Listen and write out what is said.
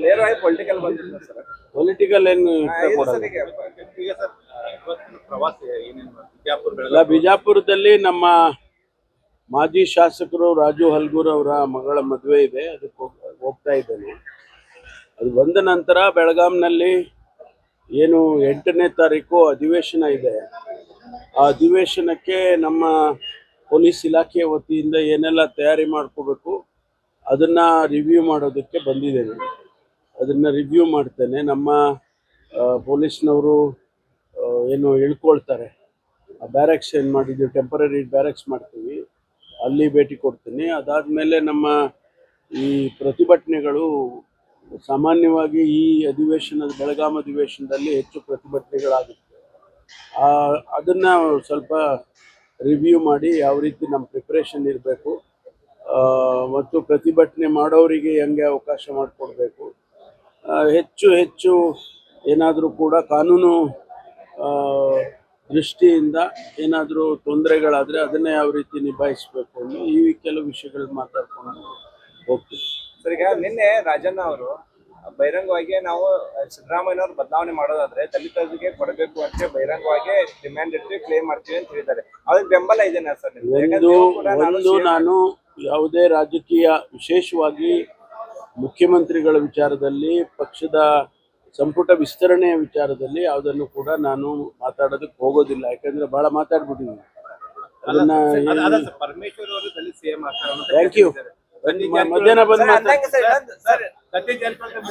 ನೇರವಾಗಿ ಪೊಲಿಟಿಕಲ್ ಬಂದಿಲ್ಲ sir. Political ಏನು ಈಗ ಸರ್ ಪ್ರವಾಸ ಅಲ್ಲ, ಬಿಜಾಪುರದಲ್ಲಿ ನಮ್ಮ ಮಾಜಿ ಶಾಸಕರು ರಾಜು ಹಲ್ಗೂರ್ ಅವರ ಮಗಳ ಮದುವೆ ಇದೆ, ಅದಕ್ಕೆ ಹೋಗ್ತಾ ಇದ್ದೇನೆ. ಅದು ಬಂದ ನಂತರ ಬೆಳಗಾಂನಲ್ಲಿ ಏನು 8ನೇ ತಾರೀಕು ಅಧಿವೇಶನ ಇದೆ, ಆ ಅಧಿವೇಶನಕ್ಕೆ ನಮ್ಮ ಪೊಲೀಸ್ ಇಲಾಖೆ ವತಿಯಿಂದ ಏನೆಲ್ಲ ತಯಾರಿ ಮಾಡ್ಕೋಬೇಕು ಅದನ್ನು ರಿವ್ಯೂ ಮಾಡೋದಕ್ಕೆ ಬಂದಿದ್ದೇನೆ. ಅದನ್ನು ರಿವ್ಯೂ ಮಾಡ್ತೇನೆ. ನಮ್ಮ ಪೊಲೀಸ್ನವರು ಏನು ಇಳ್ಕೊಳ್ತಾರೆ, ಆ ಬ್ಯಾರಕ್ಸ್ ಏನು ಮಾಡಿದ್ದೀವಿ, ಟೆಂಪರರಿ ಬ್ಯಾರಕ್ಸ್ ಮಾಡ್ತೀವಿ, ಅಲ್ಲಿ ಭೇಟಿ ಕೊಡ್ತೀನಿ. ಅದಾದಮೇಲೆ ನಮ್ಮ ಈ ಪ್ರತಿಭಟನೆಗಳು ಸಾಮಾನ್ಯವಾಗಿ ಈ ಬೆಳಗಾಂ ಅಧಿವೇಶನದಲ್ಲಿ ಹೆಚ್ಚು ಪ್ರತಿಭಟನೆಗಳಾಗುತ್ತೆ. ಅದನ್ನು ಸ್ವಲ್ಪ ರಿವ್ಯೂ ಮಾಡಿ ಯಾವ ರೀತಿ ನಮ್ಮ ಪ್ರಿಪ್ರೇಷನ್ ಇರಬೇಕು ಮತ್ತು ಪ್ರತಿಭಟನೆ ಮಾಡೋರಿಗೆ ಹೆಂಗೆ ಅವಕಾಶ ಮಾಡಿಕೊಡ್ಬೇಕು, ಹೆಚ್ಚು ಏನಾದರೂ ಕೂಡ ಕಾನೂನು ದೃಷ್ಟಿಯಿಂದ ಏನಾದರೂ ತೊಂದರೆಗಳಾದರೆ ಅದನ್ನೇ ಯಾವ ರೀತಿ ನಿಭಾಯಿಸಬೇಕು ಅನ್ನೋ ಈ ಕೆಲವು ವಿಷಯಗಳು ಮಾತಾಡ್ಕೊಂಡು ಹೋಗ್ತೀವಿ. ಸರ್, ಈಗ ನಿನ್ನೆ ರಾಜಣ್ಣ ಅವರು ಬಹಿರಂಗವಾಗಿ ನಾವು ಸಿದ್ದರಾಮಯ್ಯನವ್ರು ಬದಲಾವಣೆ ಮಾಡೋದಾದ್ರೆ ದಲಿತರಿಗೆ ಕೊಡಬೇಕು ಅಂತ ಬಹಿರಂಗವಾಗಿ ಡಿಮ್ಯಾಂಡ್ ಇಟ್ಟು ಕ್ಲೇಮ್ ಮಾಡ್ತೀವಿ ಅಂತ ಹೇಳಿದ್ದಾರೆ. ಅದಕ್ಕೆ ಬೆಂಬಲ ಇದೆನಾ ಸರ್? ಒಂದು ನಾನು ಯಾವುದೇ ರಾಜಕೀಯ, ವಿಶೇಷವಾಗಿ ಮುಖ್ಯಮಂತ್ರಿಗಳ ವಿಚಾರದಲ್ಲಿ, ಪಕ್ಷದ ಸಂಪುಟ ವಿಸ್ತರಣೆಯ ವಿಚಾರದಲ್ಲಿ ಯಾವುದನ್ನು ಕೂಡ ನಾನು ಮಾತಾಡೋದಕ್ಕೆ ಹೋಗೋದಿಲ್ಲ. ಯಾಕಂದ್ರೆ ಬಹಳ ಮಾತಾಡ್ಬಿಟ್ಟಿದ್ದೀನಿ. ಅದನ್ನ ಥ್ಯಾಂಕ್ ಯು. ಮಧ್ಯಾಹ್ನ ಬಂದು